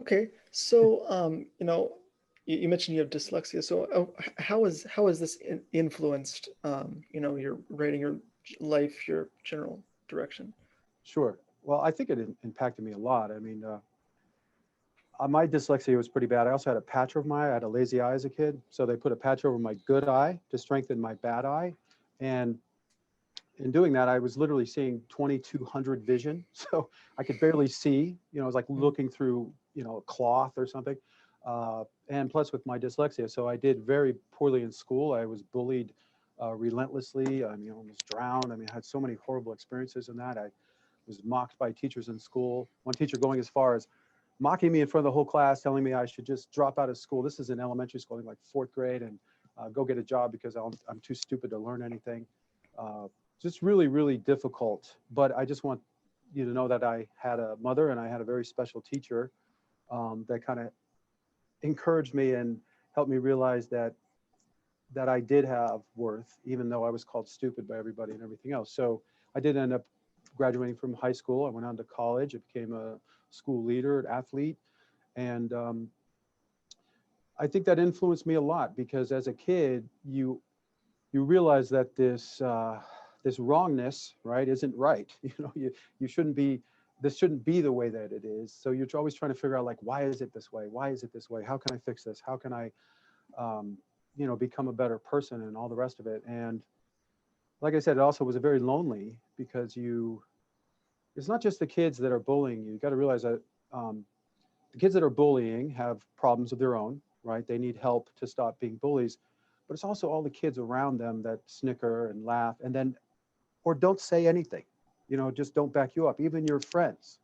Okay. So, you mentioned you have dyslexia. So, how has this influenced, your writing, your life, your general direction? Sure. Well, I think it impacted me a lot. I mean, my dyslexia was pretty bad. I also had a patch over my eye. I had a lazy eye as a kid. So they put a patch over my good eye to strengthen my bad eye. And in doing that, I was literally seeing 2200 vision. So I could barely see, it was like Mhm. looking through, a cloth or something. And plus with my dyslexia. So I did very poorly in school. I was bullied relentlessly. I mean, almost drowned. I mean, I had so many horrible experiences in that. I was mocked by teachers in school. One teacher going as far as mocking me in front of the whole class, telling me I should just drop out of school. This is in elementary school, I think like fourth grade, and go get a job because I'm too stupid to learn anything. Uh, just really, really difficult. But I just want you to know that I had a mother and I had a very special teacher that kind of encouraged me and helped me realize that I did have worth, even though I was called stupid by everybody and everything else. So I did end up graduating from high school. I went on to college. I became a school leader, an athlete, and I think that influenced me a lot because as a kid, you realize that this wrongness, right, isn't right. You shouldn't be. This shouldn't be the way that it is. So you're always trying to figure out like, why is it this way? Why is it this way? How can I fix this? How can I, um, become a better person and all the rest of it? And like I said, it also was a very lonely because it's not just the kids that are bullying you. You got to realize that um, the kids that are bullying have problems of their own, right? They need help to stop being bullies. But it's also all the kids around them that snicker and laugh and then, or don't say anything, just don't back you up. Even your friends,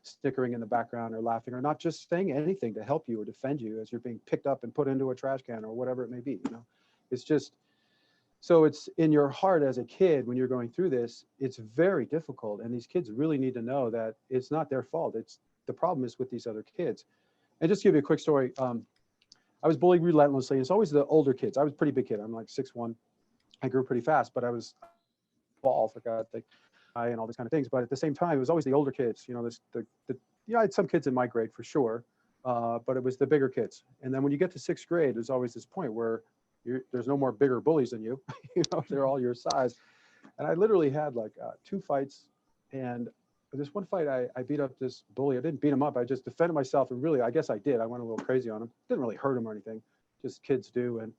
snickering in the background or laughing or not just saying anything to help you or defend you as you're being picked up and put into a trash can or whatever it may be. It's just, so it's in your heart as a kid when you're going through this, it's very difficult. And these kids really need to know that it's not their fault. It's the problem is with these other kids. And just to give you a quick story, I was bullied relentlessly. It's always the older kids. I was a pretty big kid. I'm like 6'1". I grew pretty fast, but I was ball for God's sake, and all these kind of things. But at the same time, it was always the older kids. I had some kids in my grade for sure, but it was the bigger kids. And then when you get to sixth grade, there's always this point where there's no more bigger bullies than you. They're all your size. And I literally had like two fights, and this one fight I beat up this bully. I didn't beat him up. I just defended myself, and really, I guess I did. I went a little crazy on him. Didn't really hurt him or anything, just kids do. And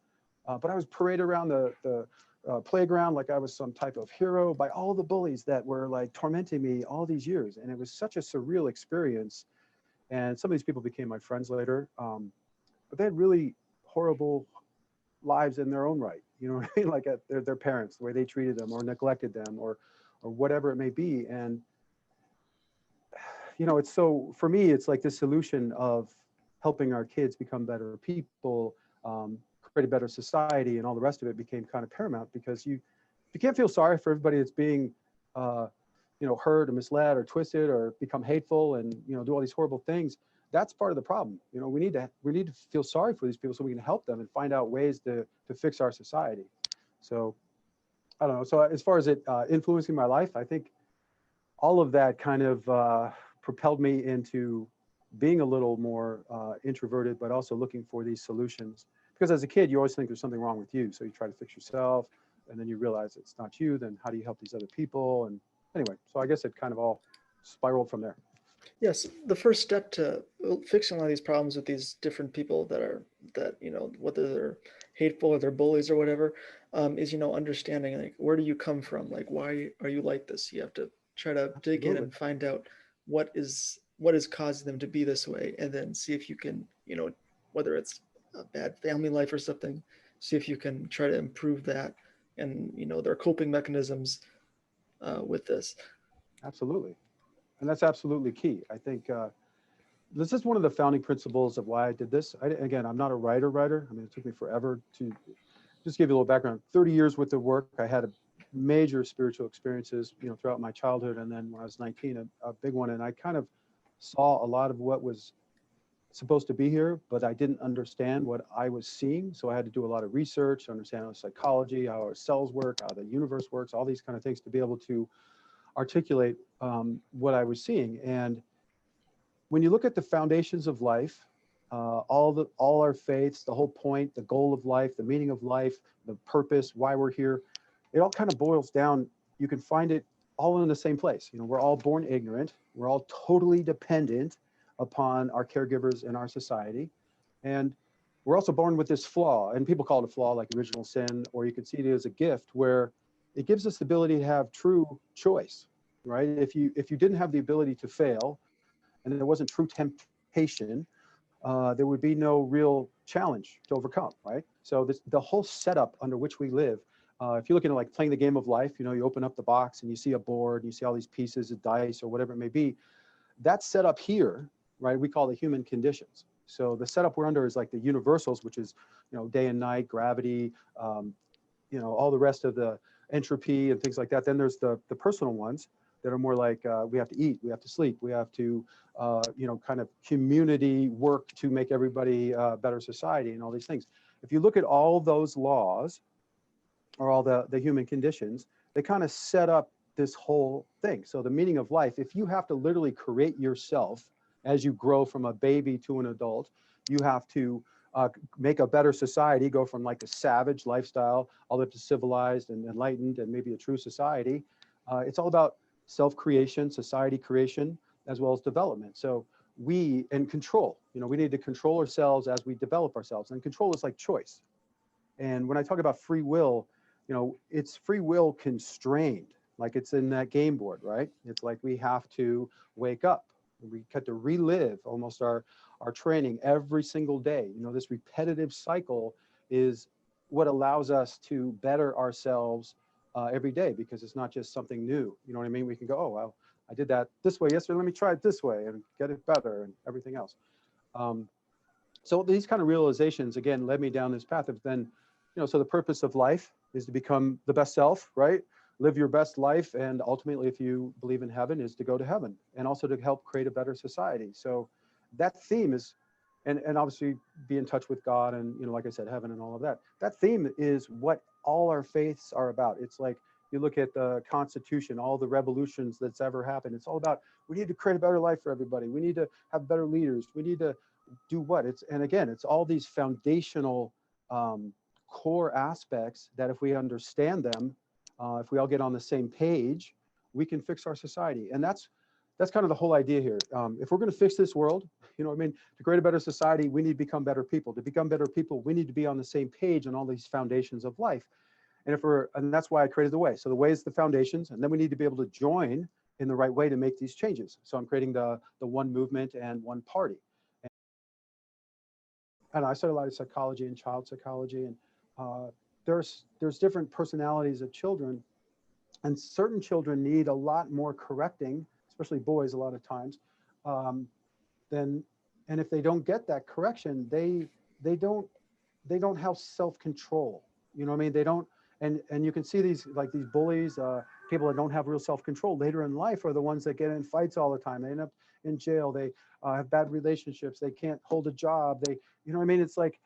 but I was paraded around the playground like I was some type of hero by all the bullies that were like tormenting me all these years, and it was such a surreal experience. And some of these people became my friends later, but they had really horrible lives in their own right. You know what I mean? Like at their parents, the way they treated them or neglected them or whatever it may be. And it's so for me, it's like the solution of helping our kids become better people, create a better society, and all the rest of it became kind of paramount because you can't feel sorry for everybody that's being, uh, hurt or misled or twisted or become hateful and do all these horrible things. That's part of the problem. We need to feel sorry for these people so we can help them and find out ways to fix our society. So I don't know. So as far as it influencing my life, I think all of that kind of propelled me into being a little more introverted, but also looking for these solutions. Because as a kid, you always think there's something wrong with you, so you try to fix yourself, and then you realize it's not you. Then how do you help these other people? And anyway, so I guess it kind of all spiraled from there. Yes, the first step to fixing a lot of these problems with these different people whether they're hateful or they're bullies or whatever, is understanding like where do you come from? Like why are you like this? You have to try to dig in Absolutely. and find out what is causing them to be this way, and then see if you can whether it's a bad family life or something, see if you can try to improve that, and their coping mechanisms with this. Absolutely. And that's absolutely key. I think this is one of the founding principles of why I did this. Again, I'm not a writer. I mean, it took me forever to just give you a little background. 30 years worth of work. I had a major spiritual experiences, throughout my childhood. And then when I was 19, a big one. And I kind of saw a lot of what was supposed to be here, but I didn't understand what I was seeing. So I had to do a lot of research to understand how psychology, how our cells work, how the universe works, all these kind of things to be able to articulate what I was seeing. And when you look at the foundations of life, all our faiths, the whole point, the goal of life, the meaning of life, the purpose, why we're here, it all kind of boils down. You can find it all in the same place. You know, we're all born ignorant. We're all totally dependent upon our caregivers in our society. And we're also born with this flaw, and people call it a flaw, like original sin, or you could see it as a gift where it gives us the ability to have true choice, right? If you didn't have the ability to fail, and there wasn't true temptation, there would be no real challenge to overcome, right? So the whole setup under which we live, if you're looking at like playing the game of life, you know, you open up the box and you see a board, you see all these pieces of dice or whatever it may be, that's set up here, right? We call the human conditions. So the setup we're under is like the universals, which is, you know, day and night, gravity, you know, all the rest of the entropy and things like that. Then there's the personal ones that are more like we have to eat, we have to sleep, we have to, you know, kind of community work to make everybody a better society and all these things. If you look at all those laws or all the human conditions, they kind of set up this whole thing. So the meaning of life, if you have to literally create yourself as you grow from a baby to an adult, you have to make a better society, go from like a savage lifestyle all the way up to civilized and enlightened and maybe a true society. It's all about self-creation, society creation, as well as development. So and control, you know, we need to control ourselves as we develop ourselves. And control is like choice. And when I talk about free will, you know, it's free will constrained, like it's in that game board, right? It's like we have to wake up. We have to relive almost our training every single day. You know, this repetitive cycle is what allows us to better ourselves every day, because it's not just something new. You know what I mean? We can go, oh, well, I did that this way yesterday. Let me try it this way and get it better and everything else. So these kind of realizations, again, led me down this path of then, you know, so the purpose of life is to become the best self, right? Live your best life. And ultimately, if you believe in heaven, is to go to heaven and also to help create a better society. So that theme is, and obviously be in touch with God and, you know, like I said, heaven and all of that. That theme is what all our faiths are about. It's like, you look at the Constitution, all the revolutions that's ever happened. It's all about, we need to create a better life for everybody. We need to have better leaders. We need to do what? And again, it's all these foundational core aspects that if we understand them, if we all get on the same page, we can fix our society. And that's kind of the whole idea here. If we're going to fix this world, you know what I mean, to create a better society, we need to become better people. To become better people, we need to be on the same page on all these foundations of life. And that's why I created the way. So the way is the foundations, and then we need to be able to join in the right way to make these changes. So I'm creating the one movement and one party. And I studied a lot of psychology and child psychology, and there's different personalities of children, and certain children need a lot more correcting, especially boys a lot of times. And if they don't get that correction, they don't have self-control. You know what I mean? They don't. And you can see these bullies, people that don't have real self-control later in life are the ones that get in fights all the time. They end up in jail. They have bad relationships. They can't hold a job. You know what I mean? It's like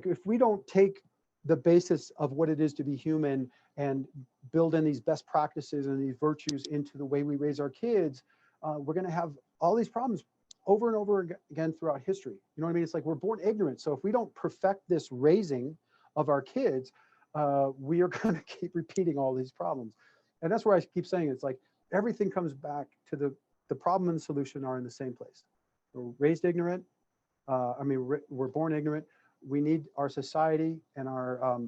if we don't take the basis of what it is to be human and build in these best practices and these virtues into the way we raise our kids, we're going to have all these problems over and over again throughout history. You know what I mean? It's like we're born ignorant. So if we don't perfect this raising of our kids, we are going to keep repeating all these problems. And that's where I keep saying it's like everything comes back to the problem and the solution are in the same place. We're raised ignorant. We're born ignorant. We need our society and our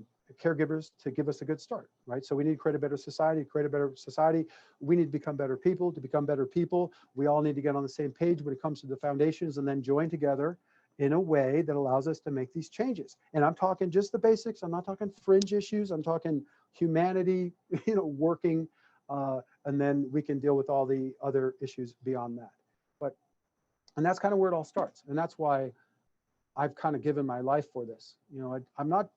caregivers to give us a good start, right? So we need to create a better society. To create a better society, we need to become better people. To become better people, we all need to get on the same page when it comes to the foundations and then join together in a way that allows us to make these changes. And I'm talking just the basics. I'm not talking fringe issues. I'm talking humanity, you know, working, and then we can deal with all the other issues beyond that. And that's kind of where it all starts. And that's why I've kind of given my life for this. You know, I'm not